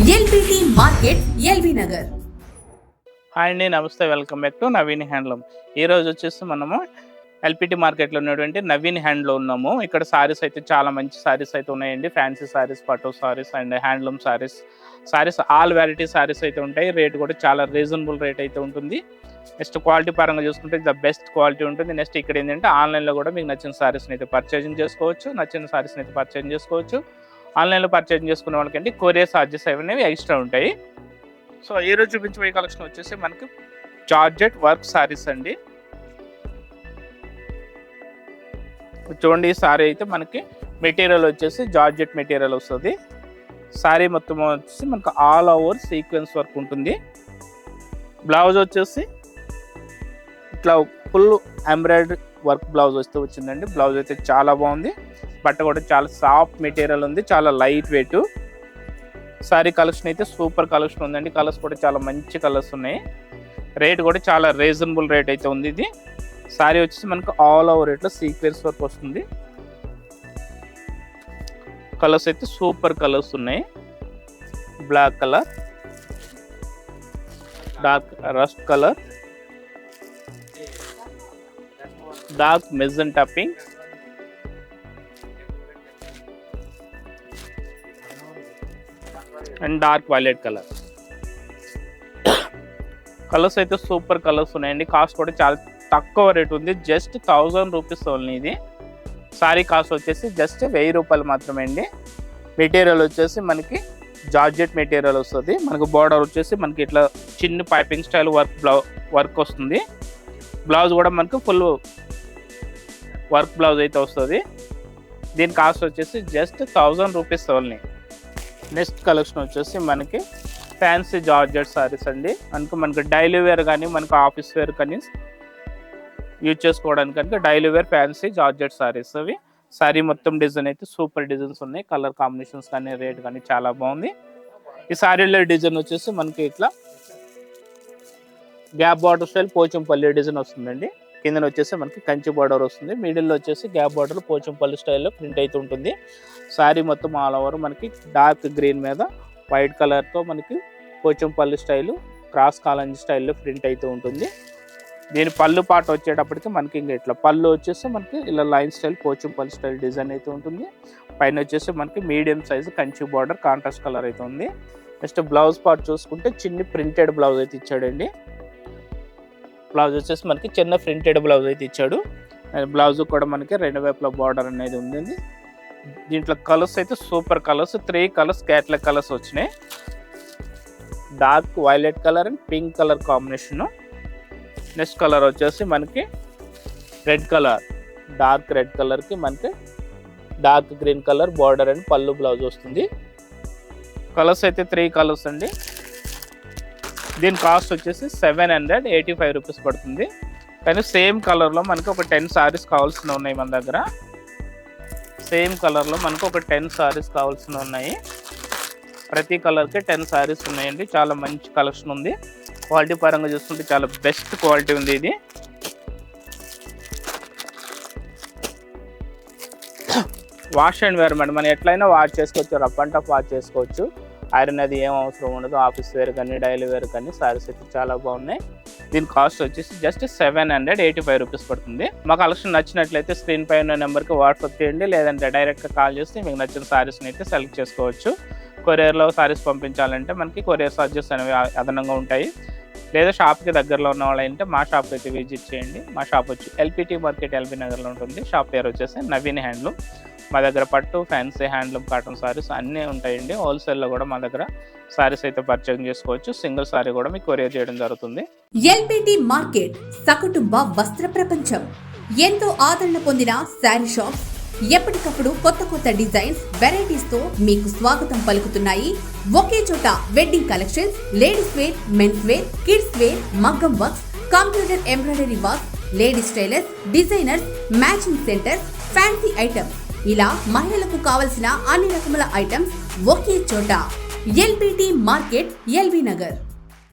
LBT market LB Nagar. Hi అండి, నమస్తే, welcome back to Naveen handloom. ఈరోజు వచ్చేసి మనము ఎల్పిటి మార్కెట్లో ఉన్నటువంటి నవీన్ హ్యాండ్లో ఉన్నాము. ఇక్కడ సారీస్ అయితే చాలా మంచి సారీస్ అయితే ఉన్నాయండి. ఫ్యాన్సీ సారీస్, పట్టు saris and handloom saris all variety saris అయితే ఉంటాయి. రేట్ కూడా చాలా రీజనబుల్ రేట్ అయితే ఉంటుంది. నెక్స్ట్ క్వాలిటీ పరంగా చూసుకుంటే ద బెస్ట్ క్వాలిటీ ఉంటుంది. నెక్స్ట్ ఇక్కడ ఏంటంటే ఆన్లైన్లో కూడా మీకు నచ్చిన సారీస్ని అయితే పర్చేజింగ్ చేసుకోవచ్చు. ఆన్లైన్లో పర్చేజింగ్ చేసుకునే వాళ్ళకంటే కొరియర్ ఛార్జెస్ అనేవి ఎక్స్ట్రా ఉంటాయి. సో ఈరోజు చూపించబోయే కలెక్షన్ వచ్చేసి మనకి జార్జెట్ వర్క్ సారీస్ అండి. చూడండి, ఈ సారీ అయితే మనకి మెటీరియల్ వచ్చేసి జార్జెట్ మెటీరియల్ వస్తుంది. సారీ మొత్తం వచ్చేసి మనకు ఆల్ ఓవర్ సీక్వెన్స్ వర్క్ ఉంటుంది. బ్లౌజ్ వచ్చేసి ఇట్లా ఫుల్ ఎంబ్రాయిడరీ వర్క్ బ్లౌజ్ వస్తే వచ్చిందండి. బ్లౌజ్ అయితే చాలా బాగుంది. బట్ట కూడా చాలా సాఫ్ట్ మెటీరియల్ ఉంది, చాలా లైట్ వెయిట్. సారీ కలెక్షన్ అయితే సూపర్ కలెక్షన్ ఉందండి. కలర్స్ కూడా చాలా మంచి కలర్స్ ఉన్నాయి. రేట్ కూడా చాలా రీజనబుల్ రేట్ అయితే ఉంది. ఇది సారీ వచ్చేసి మనకు ఆల్ ఓవర్ ఇట్లా సీక్వెన్స్ వర్క్ వస్తుంది. కలర్స్ అయితే సూపర్ కలర్స్ ఉన్నాయి. Black colour, dark rust colour, dark magenta pink, and dark violet colour. Colours అయితే సూపర్ కలర్స్ ఉన్నాయండి. కాస్ట్ కూడా చాలా తక్కువ రేట్ ఉంది. Just 1000 rupees only. ఇది సారీ కాస్ట్ వచ్చేసి జస్ట్ 1000 రూపాయలు మాత్రమే అండి. మెటీరియల్ వచ్చేసి మనకి జార్జెట్ మెటీరియల్ వస్తుంది. మనకు బార్డర్ వచ్చేసి మనకి ఇట్లా చిన్న పైపింగ్ స్టైల్ వర్క్ వస్తుంది. బ్లౌజ్ కూడా మనకు ఫుల్ వర్క్ బ్లౌజ్ అయితే వస్తుంది. దీని కాస్ట్ వచ్చేసి just 1000 rupees only. Next collection వచ్చేసి మనకి ఫ్యాన్సీ జార్జెట్ సారీస్ అండి. మనకు డైలీ వేర్ కానీ మనకు ఆఫీస్ వేర్ కానీ యూజ్ చేసుకోవడానికి కనుక daily wear fancy georgette saris అవి. సారీ మొత్తం డిజైన్ అయితే సూపర్ డిజైన్స్ ఉన్నాయి. కలర్ కాంబినేషన్స్ కానీ రేట్ కానీ చాలా బాగుంది. ఈ సారీలో డిజైన్ వచ్చేసి మనకి ఇట్లా gap border style Pochampally design వస్తుందండి. కింద వచ్చేసి మనకి కంచి బార్డర్ వస్తుంది. మిడిల్లో వచ్చేసి గ్యాప్ బార్డర్ పోచంపల్లి స్టైల్లో ప్రింట్ అయితే ఉంటుంది. సారీ మొత్తం ఆల్ ఓవర్ మనకి డార్క్ గ్రీన్ మీద వైట్ కలర్తో మనకి పోచంపల్లి స్టైలు క్రాస్ కాలంజీ స్టైల్లో ప్రింట్ అయితే ఉంటుంది. దీని పళ్ళు పాట వచ్చేటప్పటికి మనకి ఇంకా ఇట్లా పళ్ళు వచ్చేసి మనకి ఇలా line style Pochampally style design అయితే ఉంటుంది. పైన వచ్చేసి మనకి medium size Kanchi border contrast colour అయితే ఉంది. నెక్స్ట్ బ్లౌజ్ పార్ట్ చూసుకుంటే చిన్న ప్రింటెడ్ బ్లౌజ్ అయితే ఇచ్చాడండి. బ్లౌజ్ వచ్చేసి మనకి చిన్న ప్రింటెడ్ బ్లౌజ్ అయితే ఇచ్చాడు. బ్లౌజ్ కూడా మనకి రెండు వైపుల బార్డర్ అనేది ఉంది. దీంట్లో కలర్స్ అయితే super colours, 3 colours catalogue colours వచ్చినాయి. Dark violet colour and pink colour combination. Next colour వచ్చేసి మనకి రెడ్ కలర్, డార్క్ రెడ్ కలర్కి మనకి dark green colour border and పళ్ళు బ్లౌజ్ వస్తుంది. కలర్స్ అయితే 3 కలర్స్ అండి. దీని కాస్ట్ వచ్చేసి 785 రూపీస్ పడుతుంది. కానీ సేమ్ కలర్లో మనకి ఒక 10 సారీస్ కావాల్సిన ఉన్నాయి మన దగ్గర. సేమ్ కలర్లో మనకు ఒక 10 సారీస్ కావాల్సిన ఉన్నాయి. ప్రతి కలర్కి 10 సారీస్ ఉన్నాయండి. చాలా మంచి కలెక్షన్ ఉంది. క్వాలిటీ పరంగా చూసుకుంటే చాలా బెస్ట్ క్వాలిటీ ఉంది. ఇది వాష్ అండ్ వేర్ మేడం, మనం ఎట్లయినా వాష్ చేసుకోవచ్చు, రఫ్ అండ్ టఫ్ వాష్ చేసుకోవచ్చు. ఐరన్ అది ఏం అవసరం ఉండదు. ఆఫీస్ వేర్ కానీ డైలీ వేర్ కానీ సారీస్ అయితే చాలా బాగున్నాయి. దీని కాస్ట్ వచ్చేసి జస్ట్ 785 రూపీస్ పడుతుంది. మా కలెక్షన్ నచ్చినట్లయితే స్క్రీన్ పై ఉన్న నెంబర్కి వాట్సాప్ చేయండి, లేదంటే డైరెక్ట్గా కాల్ చేసి మీకు నచ్చిన సారీస్ని అయితే సెలెక్ట్ చేసుకోవచ్చు. కొరియర్లో సారీస్ పంపించాలంటే మనకి కొరియర్ ఛార్జెస్ అనేవి అదనంగా ఉంటాయి. లేదా షాప్కి దగ్గరలో ఉన్న వాళ్ళంటే మా షాప్కి అయితే విజిట్ చేయండి. మా షాప్ వచ్చి ఎల్పిటి మార్కెట్ ఎల్బీ నగర్లో ఉంటుంది. షాప్ పేరు వచ్చేసి నవీన్ హ్యాండ్లూమ్. మా దగ్గర పట్టు, ఫ్యాన్సీ, హ్యాండ్లూమ్, కాటన్ సారీస్ అన్నీ ఉంటాయండి. హోల్సేల్లో కూడా మా దగ్గర సారీస్ అయితే పర్చేజ్ చేసుకోవచ్చు. సింగిల్ సారీ కూడా మీకు కొరియర్ చేయడం జరుగుతుంది. ఎల్బిటి మార్కెట్ సకుటుంబ వస్త్ర ప్రపంచం. ఎంతో ఆదరణ పొందిన శారీ షాప్స్ ఎప్పటికప్పుడు కొత్త డిజైన్స్, వెరైటీస్ తో మీకు స్వాగతం పలుకుతున్నాయి. ఒకే చోట wedding collections, ladies wear, men's wear, kids wear, మగ్గం works, computer embroidery work, ladies tailors, designers, matching centre, fancy items, ఇలా మహిళలకు కావలసిన అన్ని రకముల ఐటమ్స్ ఒకే చోట. LBT market LB Nagar.